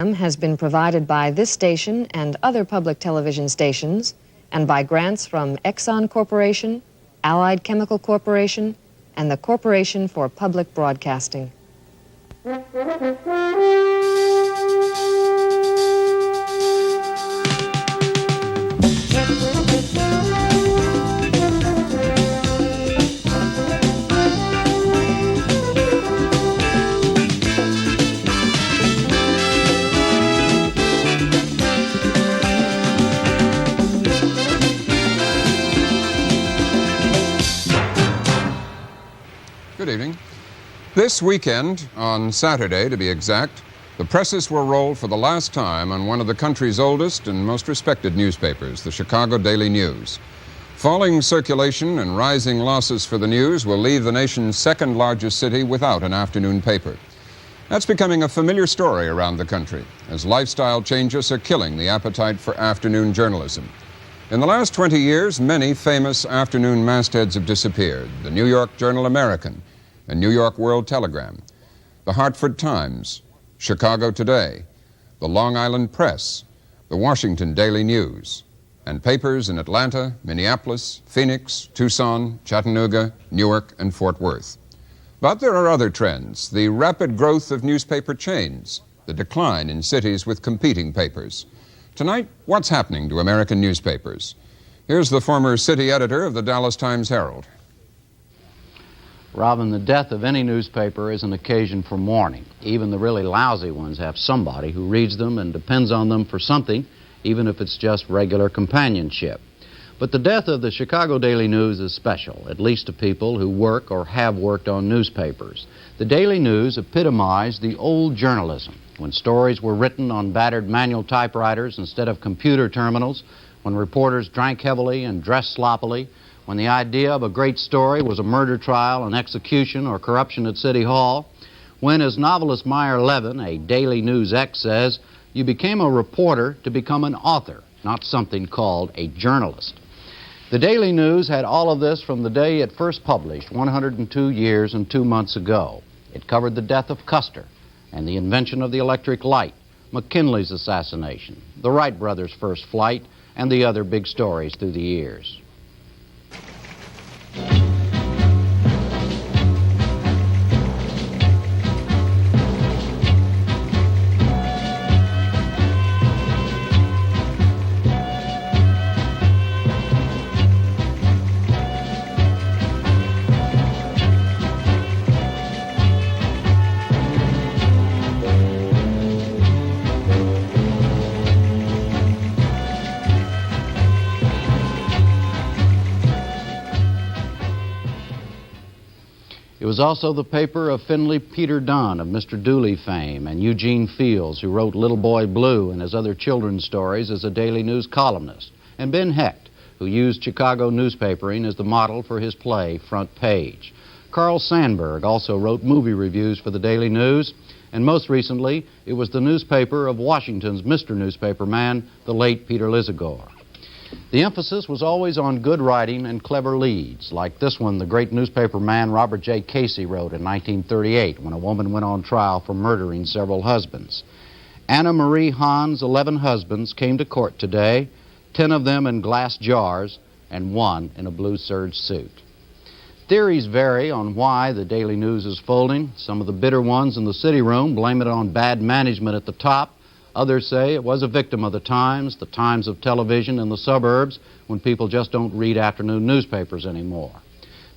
Has been provided by this station and other public television stations and by grants from Exxon Corporation, Allied Chemical Corporation, and the Corporation for Public Broadcasting. Good evening. This weekend, on Saturday to be exact, the presses were rolled for the last time on one of the country's oldest and most respected newspapers, the Chicago Daily News. Falling circulation and rising losses for the News will leave the nation's second largest city without an afternoon paper. That's becoming a familiar story around the country, as lifestyle changes are killing the appetite for afternoon journalism. In the last 20 years, many famous afternoon mastheads have disappeared. The New York Journal-American and New York World Telegram, the Hartford Times, Chicago Today, the Long Island Press, the Washington Daily News, and papers in Atlanta, Minneapolis, Phoenix, Tucson, Chattanooga, Newark, and Fort Worth. But there are other trends: the rapid growth of newspaper chains, the decline in cities with competing papers. Tonight, what's happening to American newspapers? Here's the former city editor of the Dallas Times-Herald. Robin, the death of any newspaper is an occasion for mourning. Even the really lousy ones have somebody who reads them and depends on them for something, even if it's just regular companionship. But the death of the Chicago Daily News is special, at least to people who work or have worked on newspapers. The Daily News epitomized the old journalism, when stories were written on battered manual typewriters instead of computer terminals, when reporters drank heavily and dressed sloppily, when the idea of a great story was a murder trial, an execution, or corruption at City Hall, when, as novelist Meyer Levin, a Daily News X, says, you became a reporter to become an author, not something called a journalist. The Daily News had all of this from the day it first published 102 years and 2 months ago. It covered the death of Custer and the invention of the electric light, McKinley's assassination, the Wright brothers' first flight, and the other big stories through the years. It was also the paper of Finley Peter Dunn of Mr. Dooley fame, and Eugene Fields, who wrote Little Boy Blue and his other children's stories as a Daily News columnist, and Ben Hecht, who used Chicago newspapering as the model for his play Front Page. Carl Sandburg also wrote movie reviews for the Daily News, and most recently, it was the newspaper of Washington's Mr. Newspaper Man, the late Peter Lisagor. The emphasis was always on good writing and clever leads, like this one the great newspaper man Robert J. Casey wrote in 1938 when a woman went on trial for murdering several husbands. Anna Marie Hahn's 11 husbands came to court today, 10 of them in glass jars and 1 in a blue serge suit. Theories vary on why the Daily News is folding. Some of the bitter ones in the city room blame it on bad management at the top. Others say it was a victim of the times of television in the suburbs, when people just don't read afternoon newspapers anymore.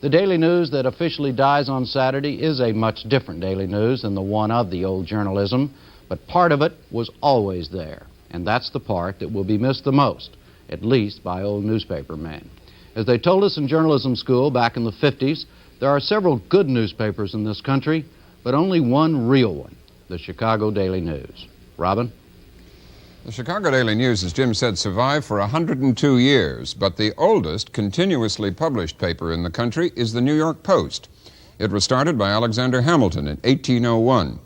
The Daily News that officially dies on Saturday is a much different Daily News than the one of the old journalism, but part of it was always there, and that's the part that will be missed the most, at least by old newspaper men. As they told us in journalism school back in the 50s, there are several good newspapers in this country, but only one real one, the Chicago Daily News. Robin? The Chicago Daily News, as Jim said, survived for 102 years, but the oldest continuously published paper in the country is the New York Post. It was started by Alexander Hamilton in 1801.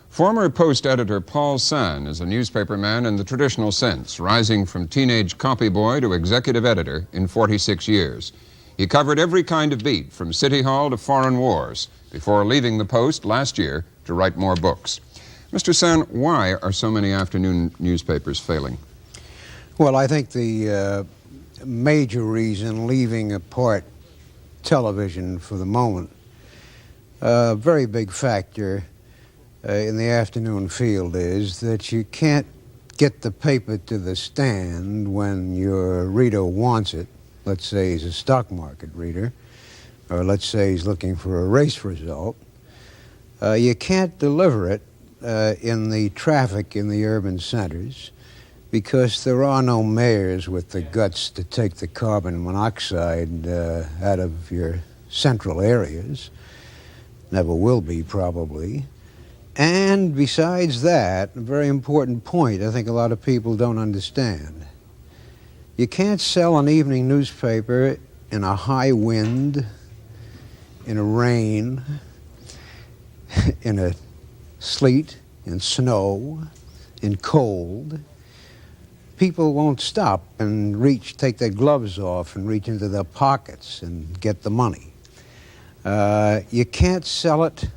Former Post editor Paul Sann is a newspaper man in the traditional sense, rising from teenage copy boy to executive editor in 46 years. He covered every kind of beat, from City Hall to foreign wars, before leaving the Post last year to write more books. Mr. Sann, why are so many afternoon newspapers failing? Well, I think the major reason, leaving apart television for the moment, a very big factor in the afternoon field is that you can't get the paper to the stand when your reader wants it. Let's say he's a stock market reader, or let's say he's looking for a race result. You can't deliver it in the traffic in the urban centers because there are no mayors with the guts to take the carbon monoxide out of your central areas. Never will be, probably. And besides that, a very important point I think a lot of people don't understand. You can't sell an evening newspaper in a high wind, in a rain, in a sleet, in snow, in cold. People won't stop and take their gloves off and reach into their pockets and get the money. You can't sell it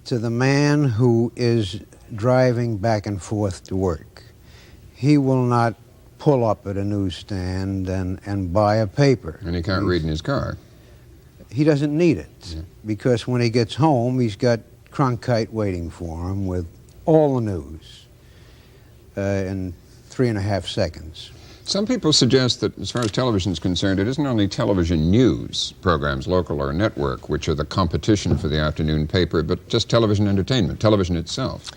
to the man who is driving back and forth to work. He will not pull up at a newsstand and buy a paper. And he can't read in his car. He doesn't need it, because when he gets home, he's got Cronkite waiting for him with all the news in 3.5 seconds. Some people suggest that as far as television is concerned, it isn't only television news programs, local or network, which are the competition for the afternoon paper, but just television entertainment, television itself.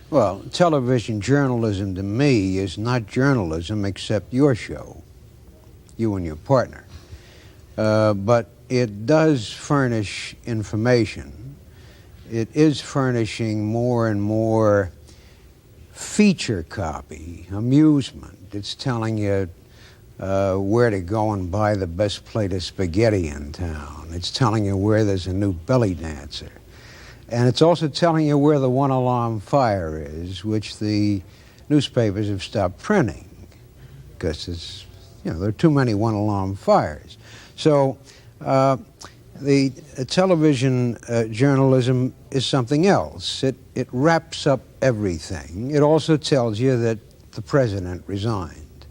Well, television journalism to me is not journalism except your show, you and your partner. But it does furnish information. It is furnishing more and more feature copy, amusement. It's telling you where to go and buy the best plate of spaghetti in town. It's telling you where there's a new belly dancer. And it's also telling you where the one-alarm fire is, which the newspapers have stopped printing because there are too many one-alarm fires. So the television journalism is something else. It wraps up everything. It also tells you that the president resigned.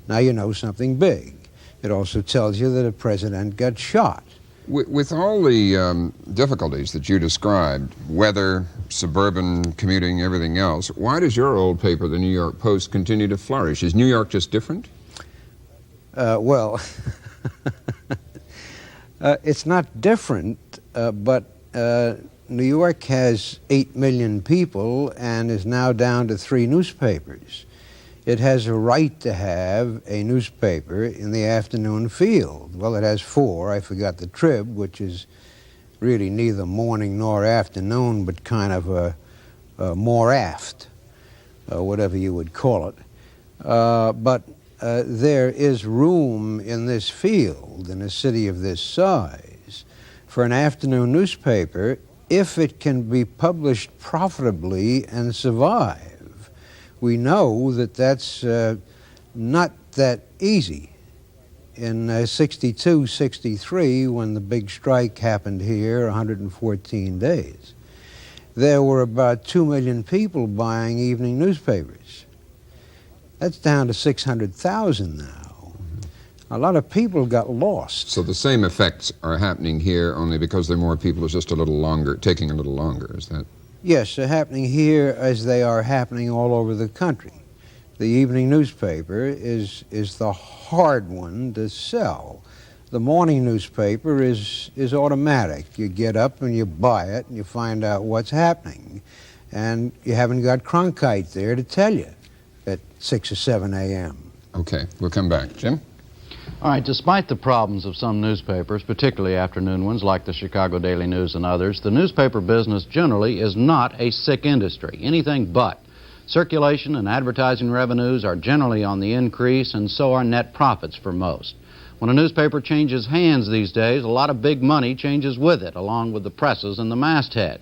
Now you know something big. It also tells you that a president got shot. With all the difficulties that you described, weather, suburban commuting, everything else, why does your old paper, the New York Post, continue to flourish? Is New York just different? Well, it's not different, but New York has 8 million people and is now down to 3 newspapers. It has a right to have a newspaper in the afternoon field. Well, it has 4. I forgot the Trib, which is really neither morning nor afternoon, but kind of a more aft, whatever you would call it. But there is room in this field, in a city of this size, for an afternoon newspaper if it can be published profitably and survive. We know that that's not that easy. In 62, 63, when the big strike happened here, 114 days, there were about 2 million people buying evening newspapers. That's down to 600,000 now. A lot of people got lost. So the same effects are happening here, only because there are more people, it's just a little longer, taking a little longer, is that? Yes, they're happening here as they are happening all over the country. The evening newspaper is the hard one to sell. The morning newspaper is automatic. You get up and you buy it and you find out what's happening. And you haven't got Cronkite there to tell you at 6 or 7 a.m. Okay, we'll come back. Jim? All right, despite the problems of some newspapers, particularly afternoon ones like the Chicago Daily News and others, the newspaper business generally is not a sick industry, anything but. Circulation and advertising revenues are generally on the increase, and so are net profits for most. When a newspaper changes hands these days, a lot of big money changes with it, along with the presses and the masthead.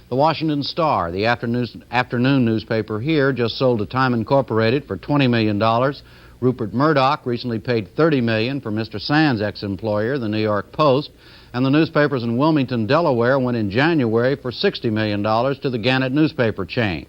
The Washington Star, the afternoon newspaper here, just sold to Time Incorporated for $20 million. Rupert Murdoch recently paid $30 million for Mr. Sann's ex-employer, the New York Post. and the newspapers in Wilmington, Delaware went in January for $60 million to the Gannett newspaper chain.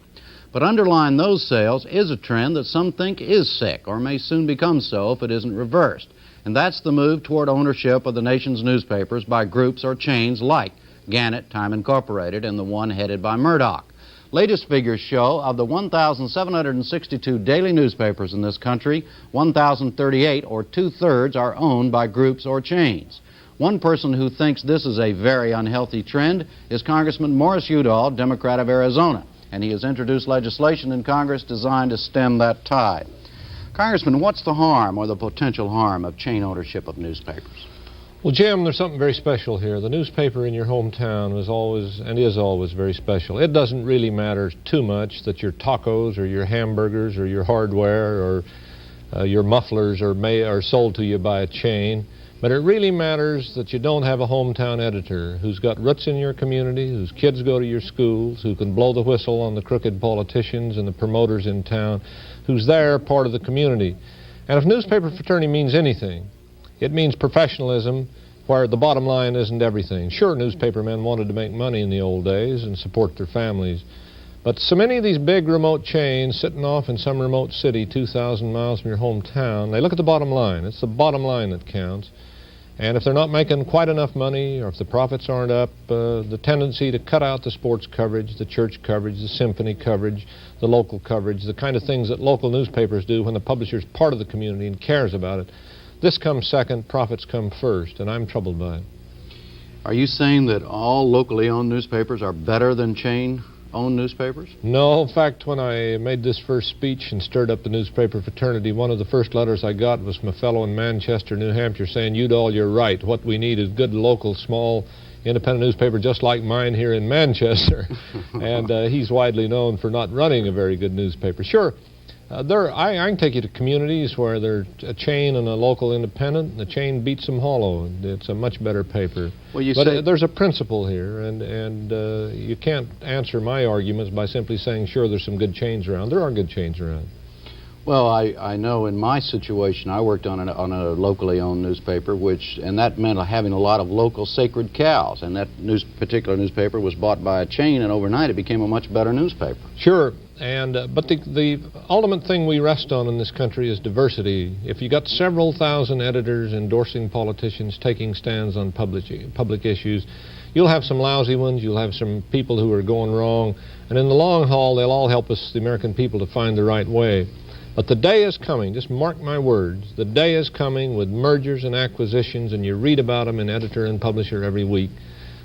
But underlying those sales is a trend that some think is sick, or may soon become so if it isn't reversed. And that's the move toward ownership of the nation's newspapers by groups or chains like Gannett, Time Incorporated, and the one headed by Murdoch. Latest figures show of the 1,762 daily newspapers in this country, 1,038, or two-thirds, are owned by groups or chains. One person who thinks this is a very unhealthy trend is Congressman Morris Udall, Democrat of Arizona, and he has introduced legislation in Congress designed to stem that tide. Congressman, what's the harm or the potential harm of chain ownership of newspapers? Well, Jim, there's something very special here. The newspaper in your hometown was always and is always very special. It doesn't really matter too much that your tacos or your hamburgers or your hardware or your mufflers are sold to you by a chain, but it really matters that you don't have a hometown editor who's got roots in your community, whose kids go to your schools, who can blow the whistle on the crooked politicians and the promoters in town, who's there, part of the community. And if newspaper fraternity means anything, it means professionalism where the bottom line isn't everything. Sure, newspapermen wanted to make money in the old days and support their families, but so many of these big remote chains sitting off in some remote city 2,000 miles from your hometown, they look at the bottom line. It's the bottom line that counts. And if they're not making quite enough money, or if the profits aren't up, the tendency to cut out the sports coverage, the church coverage, the symphony coverage, the local coverage, the kind of things that local newspapers do when the publisher's part of the community and cares about it, this comes second, profits come first, and I'm troubled by it. Are you saying that all locally owned newspapers are better than chain-owned newspapers? No. In fact, when I made this first speech and stirred up the newspaper fraternity, one of the first letters I got was from a fellow in Manchester, New Hampshire, saying, Udall, you're right. What we need is good local, small, independent newspaper just like mine here in Manchester. And he's widely known for not running a very good newspaper. Sure. I can take you to communities where there's a chain and a local independent, and the chain beats them hollow. It's a much better paper. Well, there's a principle here, and you can't answer my arguments by simply saying, sure, there's some good chains around. There are good chains around. Well, I know in my situation, I worked on a locally owned newspaper, and that meant having a lot of local sacred cows, and that particular newspaper was bought by a chain, and overnight it became a much better newspaper. Sure. But the ultimate thing we rest on in this country is diversity. If you got several thousand editors endorsing politicians, taking stands on public issues, you'll have some lousy ones, you'll have some people who are going wrong, and in the long haul, they'll all help us, the American people, to find the right way. But the day is coming, just mark my words, the day is coming with mergers and acquisitions, and you read about them in Editor and Publisher every week,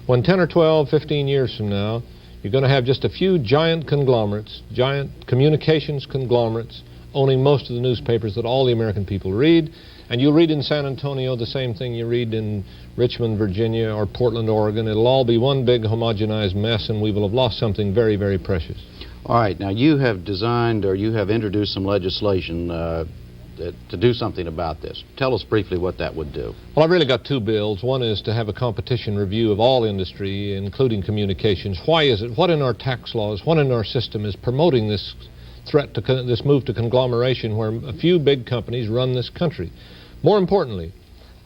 when 10 or 12, 15 years from now, you're going to have just a few giant conglomerates, giant communications conglomerates, owning most of the newspapers that all the American people read. And you'll read in San Antonio the same thing you read in Richmond, Virginia, or Portland, Oregon. It'll all be one big homogenized mess, and we will have lost something very, very precious. All right. Now, you have designed, or you have introduced some legislation to do something about this. Tell us briefly what that would do. Well, I've really got two bills. One is to have a competition review of all industry, including communications. Why is it? What in our tax laws, what in our system is promoting this threat to this move to conglomeration where a few big companies run this country? More importantly,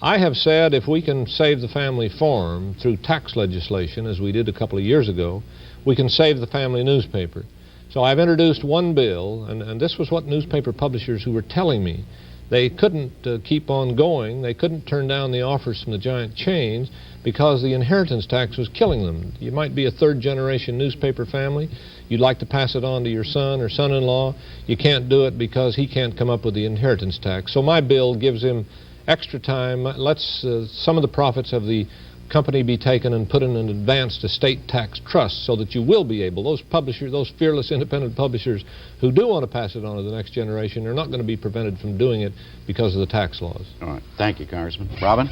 I have said if we can save the family farm through tax legislation, as we did a couple of years ago, we can save the family newspaper. So I've introduced one bill, and this was what newspaper publishers who were telling me. They couldn't keep on going. They couldn't turn down the offers from the giant chains because the inheritance tax was killing them. You might be a third-generation newspaper family. You'd like to pass it on to your son or son-in-law. You can't do it because he can't come up with the inheritance tax. So my bill gives him extra time. Lets some of the profits of the company be taken and put in an advanced estate tax trust so that you will be able, those publishers, those fearless independent publishers who do want to pass it on to the next generation are not going to be prevented from doing it because of the tax laws. All right. Thank you, Congressman. Robin?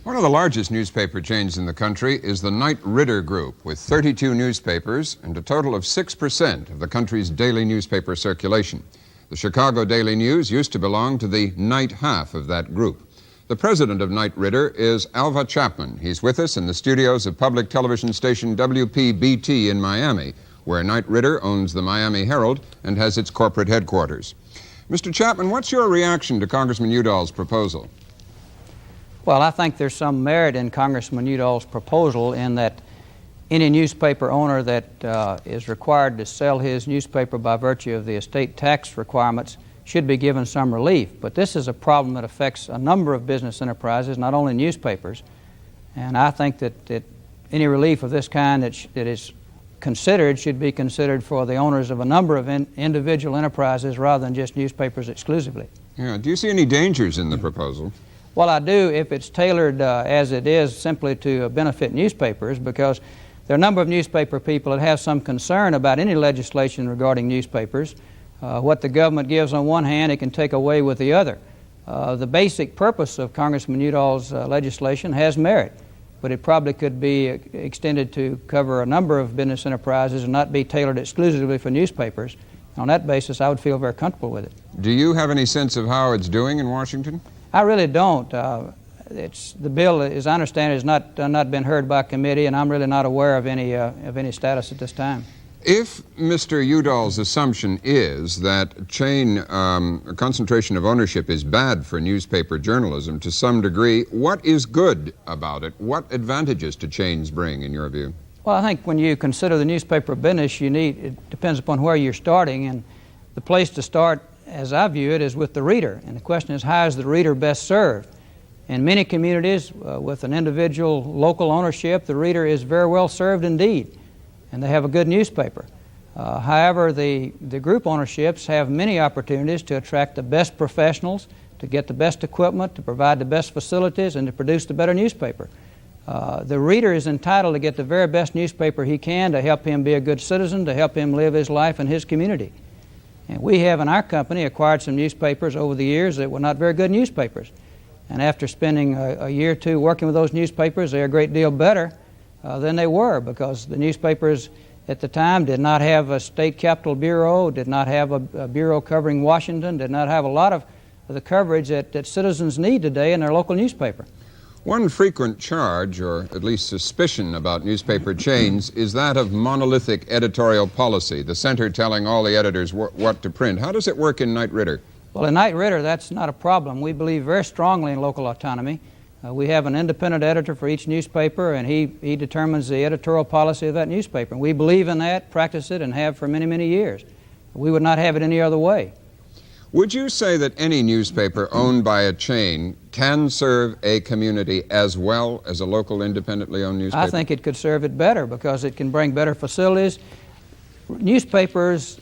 One of the largest newspaper chains in the country is the Knight-Ridder Group, with 32 newspapers and a total of 6% of the country's daily newspaper circulation. The Chicago Daily News used to belong to the Knight half of that group. The president of Knight-Ridder is Alva Chapman. He's with us in the studios of public television station WPBT in Miami, where Knight-Ridder owns the Miami Herald and has its corporate headquarters. Mr. Chapman, what's your reaction to Congressman Udall's proposal? Well, I think there's some merit in Congressman Udall's proposal in that any newspaper owner that is required to sell his newspaper by virtue of the estate tax requirements should be given some relief. But this is a problem that affects a number of business enterprises, not only newspapers. And I think that any relief of this kind that is considered should be considered for the owners of a number of individual enterprises rather than just newspapers exclusively. Yeah. Do you see any dangers in the proposal? Well, I do if it's tailored as it is simply to benefit newspapers, because there are a number of newspaper people that have some concern about any legislation regarding newspapers. What the government gives on one hand, it can take away with the other. The basic purpose of Congressman Udall's legislation has merit, but it probably could be extended to cover a number of business enterprises and not be tailored exclusively for newspapers. On that basis, I would feel very comfortable with it. Do you have any sense of how it's doing in Washington? I really don't. The bill, as I understand it, has not been heard by committee, and I'm really not aware of any status at this time. If Mr. Udall's assumption is that chain concentration of ownership is bad for newspaper journalism to some degree, what is good about it? What advantages do chains bring, in your view? Well, I think when you consider the newspaper business, it depends upon where you're starting, and the place to start, as I view it, is with the reader. And the question is, how is the reader best served? In many communities with an individual local ownership, the reader is very well served indeed, and they have a good newspaper. However, the group ownerships have many opportunities to attract the best professionals, to get the best equipment, to provide the best facilities, and to produce the better newspaper. The reader is entitled to get the very best newspaper he can to help him be a good citizen, to help him live his life in his community. And we have in our company acquired some newspapers over the years that were not very good newspapers. And after spending a year or two working with those newspapers, they're a great deal better than they were, because the newspapers at the time did not have a state capitol bureau, did not have a bureau covering Washington, did not have a lot of the coverage that citizens need today in their local newspaper. One frequent charge, or at least suspicion, about newspaper chains is that of monolithic editorial policy, the center telling all the editors what to print. How does it work in Knight Ridder? Well, in Knight Ridder, that's not a problem. We believe very strongly in local autonomy. We have an independent editor for each newspaper, and he determines the editorial policy of that newspaper. And we believe in that, practice it, and have for many, many years. We would not have it any other way. Would you say that any newspaper owned by a chain can serve a community as well as a local independently owned newspaper? I think it could serve it better, because it can bring better facilities. Newspapers,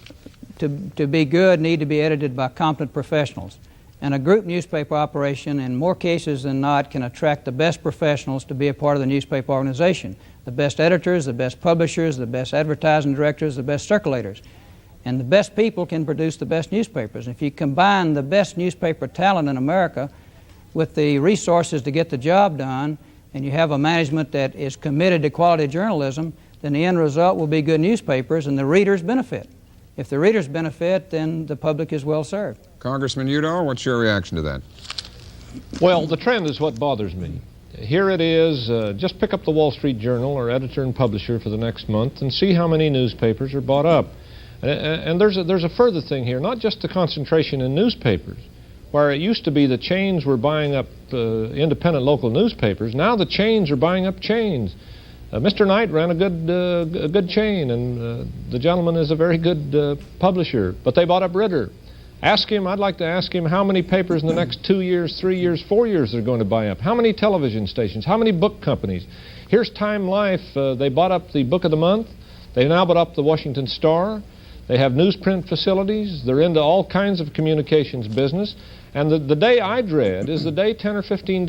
to be good, need to be edited by competent professionals. And a group newspaper operation, in more cases than not, can attract the best professionals to be a part of the newspaper organization. The best editors, the best publishers, the best advertising directors, the best circulators. And the best people can produce the best newspapers. If you combine the best newspaper talent in America with the resources to get the job done, and you have a management that is committed to quality journalism, then the end result will be good newspapers, and the readers benefit. If the readers benefit, then the public is well served. Congressman Udall, what's your reaction to that? Well, the trend is what bothers me. Here it is, just pick up the Wall Street Journal or editor and publisher for the next month and see how many newspapers are bought up. And there's a further thing here, not just the concentration in newspapers, where it used to be the chains were buying up independent local newspapers. Now the chains are buying up chains. Mr. Knight ran a good chain, and the gentleman is a very good publisher, but they bought up Ridder. I'd like to ask him how many papers in the next 2 years, 3 years, 4 years they're going to buy up. How many television stations? How many book companies? Here's Time Life. They bought up the Book of the Month. They now bought up the Washington Star. They have newsprint facilities. They're into all kinds of communications business. And the day I dread is the day 10 or 15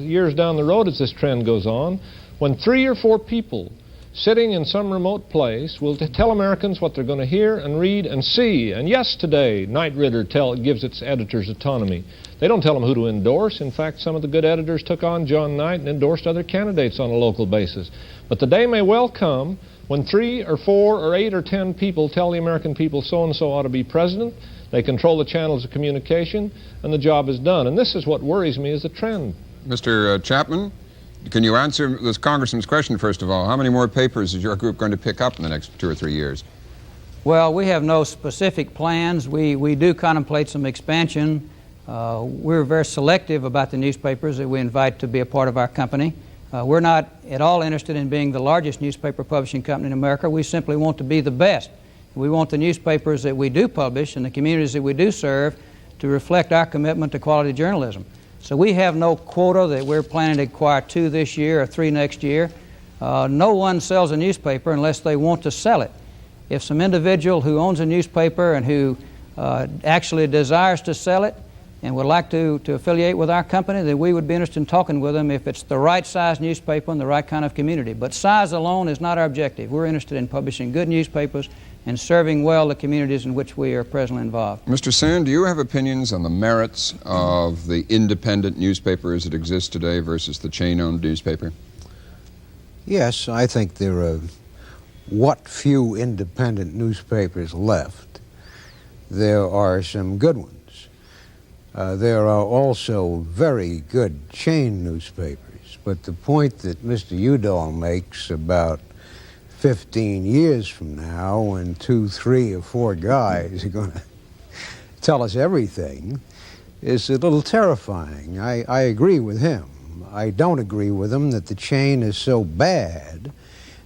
years down the road as this trend goes on, when 3 or 4 people sitting in some remote place will tell Americans what they're going to hear and read and see. And yes, today, Knight Ridder gives its editors autonomy. They don't tell them who to endorse. In fact, some of the good editors took on John Knight and endorsed other candidates on a local basis. But the day may well come when 3 or 4 or 8 or 10 people tell the American people so-and-so ought to be president. They control the channels of communication, and the job is done. And this is what worries me, is the trend. Mr. Chapman? Can you answer this congressman's question, first of all? How many more papers is your group going to pick up in the next 2 or 3 years? Well, we have no specific plans. We do contemplate some expansion We're very selective about the newspapers that we invite to be a part of our company. We're not at all interested in being the largest newspaper publishing company in America. We simply want to be the best. We want the newspapers that we do publish and the communities that we do serve to reflect our commitment to quality journalism. So we have no quota that we're planning to acquire 2 this year or 3 next year. No one sells a newspaper unless they want to sell it. If some individual who owns a newspaper and who actually desires to sell it and would like to affiliate with our company, then we would be interested in talking with them if it's the right size newspaper and the right kind of community. But size alone is not our objective. We're interested in publishing good newspapers and serving well the communities in which we are presently involved. Mr. Sann, do you have opinions on the merits of the independent newspaper as it exists today versus the chain-owned newspaper? Yes, I think there are what few independent newspapers left. There are some good ones. There are also very good chain newspapers. But the point that Mr. Udall makes about 15 years from now, when 2, 3, or 4 guys are going to tell us everything, is a little terrifying. I agree with him. I don't agree with him that the chain is so bad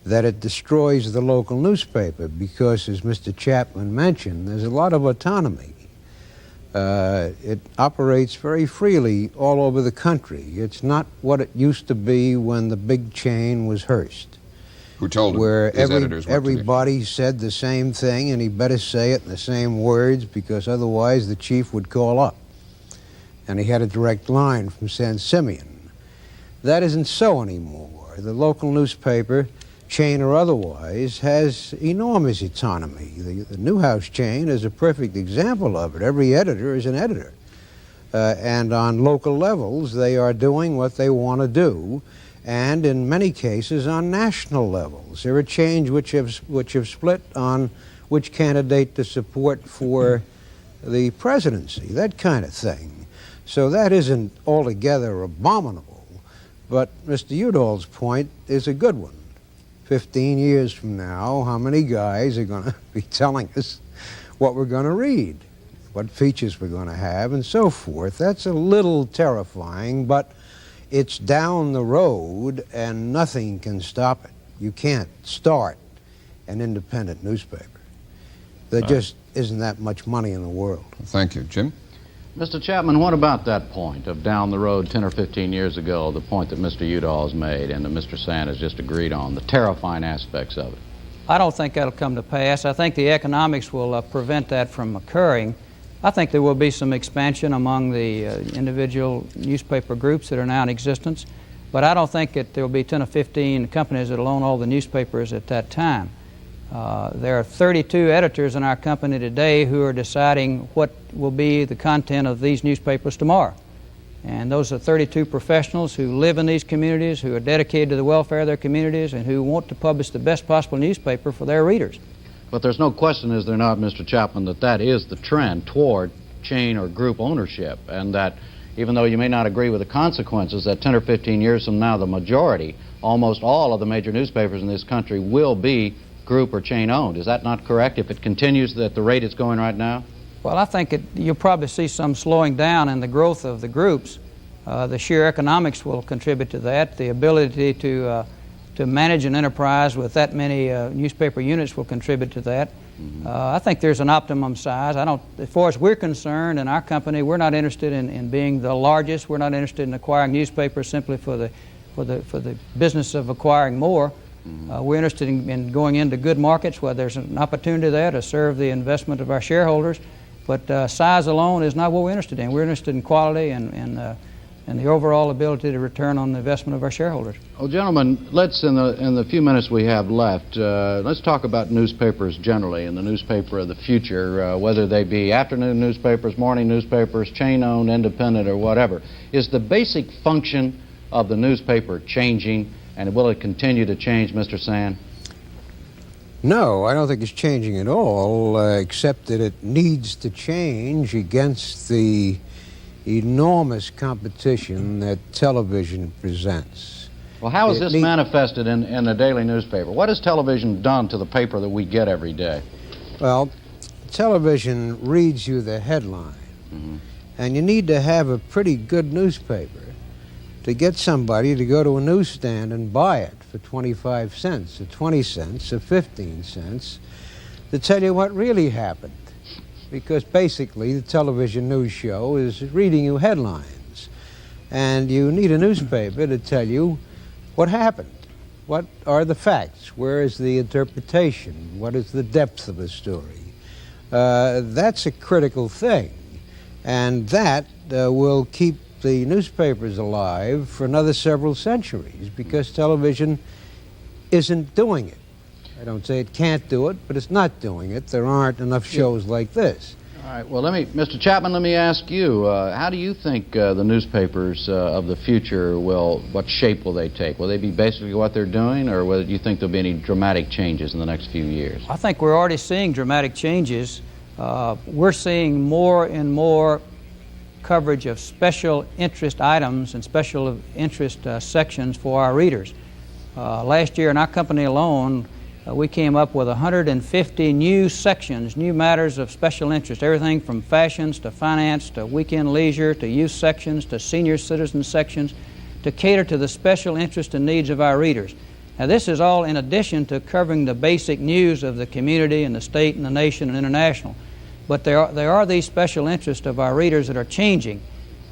that it destroys the local newspaper, because, as Mr. Chapman mentioned, there's a lot of autonomy. It operates very freely all over the country. It's not what it used to be when the big chain was Hearst, Who told him where his editors what to do. everybody said the same thing, and he better say it in the same words, because otherwise the chief would call up. And he had a direct line from San Simeon. That isn't so anymore. The local newspaper, chain or otherwise, has enormous autonomy. The Newhouse chain is a perfect example of it. Every editor is an editor. And on local levels, they are doing what they want to do, and in many cases on national levels. There are chains which have split on which candidate to support for the presidency, that kind of thing. So that isn't altogether abominable. But Mr. Udall's point is a good one. 15 years from now, how many guys are going to be telling us what we're going to read, what features we're going to have, and so forth? That's a little terrifying, but it's down the road, and nothing can stop it. You can't start an independent newspaper. There just isn't that much money in the world. Thank you. Jim? Mr. Chapman, what about that point of down the road 10 or 15 years ago, the point that Mr. Udall has made and that Mr. Sann has just agreed on, the terrifying aspects of it? I don't think that'll come to pass. I think the economics will prevent that from occurring. I think there will be some expansion among the individual newspaper groups that are now in existence, but I don't think that there will be 10 or 15 companies that will own all the newspapers at that time. There are 32 editors in our company today who are deciding what will be the content of these newspapers tomorrow. And those are 32 professionals who live in these communities, who are dedicated to the welfare of their communities, and who want to publish the best possible newspaper for their readers. But there's no question, is there not, Mr. Chapman, that that is the trend toward chain or group ownership, and that even though you may not agree with the consequences, that 10 or 15 years from now, the majority, almost all of the major newspapers in this country will be group or chain owned. Is that not correct, if it continues at the rate it's going right now? Well, I think you'll probably see some slowing down in the growth of the groups. The sheer economics will contribute to that. The ability to manage an enterprise with that many newspaper units will contribute to that. I think there's an optimum size. As far as we're concerned in our company, we're not interested in being the largest. We're not interested in acquiring newspapers simply for the business of acquiring more. We're interested in going into good markets where there's an opportunity there to serve the investment of our shareholders. But size alone is not what we're interested in. We're interested in quality and the overall ability to return on the investment of our shareholders. Well, gentlemen, let's, in the few minutes we have left, let's talk about newspapers generally and the newspaper of the future, whether they be afternoon newspapers, morning newspapers, chain-owned, independent, or whatever. Is the basic function of the newspaper changing, and will it continue to change, Mr. Sann? No, I don't think it's changing at all, except that it needs to change against the enormous competition that television presents. Well, how is this manifested in the daily newspaper? What has television done to the paper that we get every day? Well, television reads you the headline. And you need to have a pretty good newspaper to get somebody to go to a newsstand and buy it for 25 cents or 20 cents or 15 cents to tell you what really happened. Because basically the television news show is reading you headlines. And you need a newspaper to tell you what happened. What are the facts? Where is the interpretation? What is the depth of a story? That's a critical thing. And that will keep the newspapers alive for another several centuries, because television isn't doing it. I don't say it can't do it, but it's not doing it. There aren't enough shows like this. All right, well, Mr. Chapman, let me ask you, how do you think the newspapers of the future what shape will they take? Will they be basically what they're doing, or do you think there'll be any dramatic changes in the next few years? I think we're already seeing dramatic changes. We're seeing more and more coverage of special interest items and special interest sections for our readers. Last year in our company alone, we came up with 150 new sections, new matters of special interest, everything from fashions to finance to weekend leisure to youth sections to senior citizen sections, to cater to the special interest and needs of our readers. Now, this is all in addition to covering the basic news of the community and the state and the nation and international. But there are these special interests of our readers that are changing,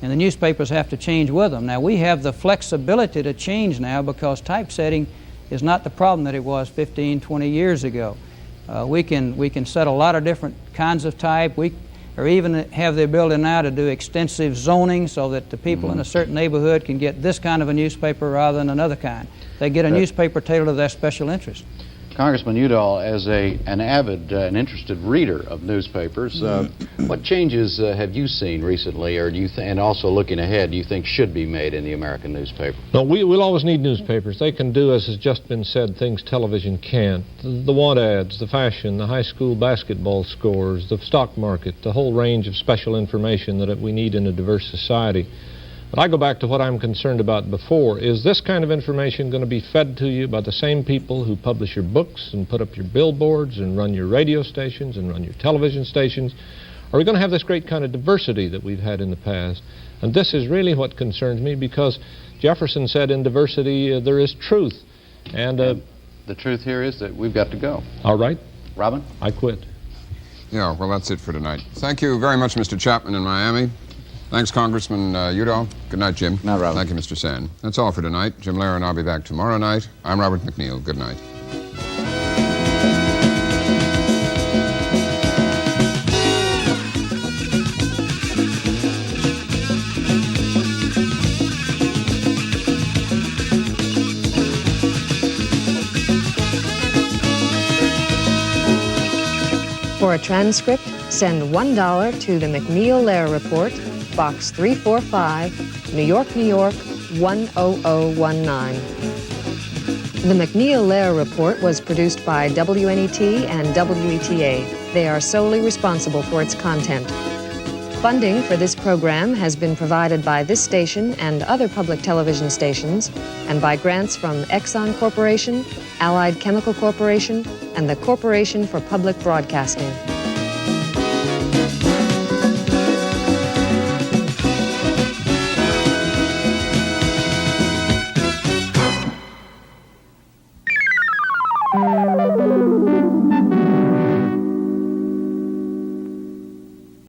and the newspapers have to change with them. Now, we have the flexibility to change now because typesetting is not the problem that it was 15, 20 years ago. We can set a lot of different kinds of type. Or even have the ability now to do extensive zoning so that the people in a certain neighborhood can get this kind of a newspaper rather than another kind. They get a newspaper tailored to their special interest. Congressman Udall, as an avid and interested reader of newspapers, what changes have you seen recently, or and also looking ahead, do you think should be made in the American newspaper? No, we'll always need newspapers. They can do, as has just been said, things television can't. The want ads, the fashion, the high school basketball scores, the stock market, the whole range of special information that we need in a diverse society. But I go back to what I'm concerned about before. Is this kind of information going to be fed to you by the same people who publish your books and put up your billboards and run your radio stations and run your television stations? Are we going to have this great kind of diversity that we've had in the past? And this is really what concerns me, because Jefferson said in diversity there is truth. And the truth here is that we've got to go. All right. Robin? I quit. Yeah, well, that's it for tonight. Thank you very much, Mr. Chapman in Miami. Thanks, Congressman Udall. Good night, Jim. Good night, Robert. Thank you, Mr. Sann. That's all for tonight. Jim Lehrer and I'll be back tomorrow night. I'm Robert MacNeil. Good night. For a transcript, send $1 to the MacNeil-Lehrer Report, Box 345, New York, New York, 10019. The MacNeil-Lehrer Report was produced by WNET and WETA. They are solely responsible for its content. Funding for this program has been provided by this station and other public television stations, and by grants from Exxon Corporation, Allied Chemical Corporation, and the Corporation for Public Broadcasting.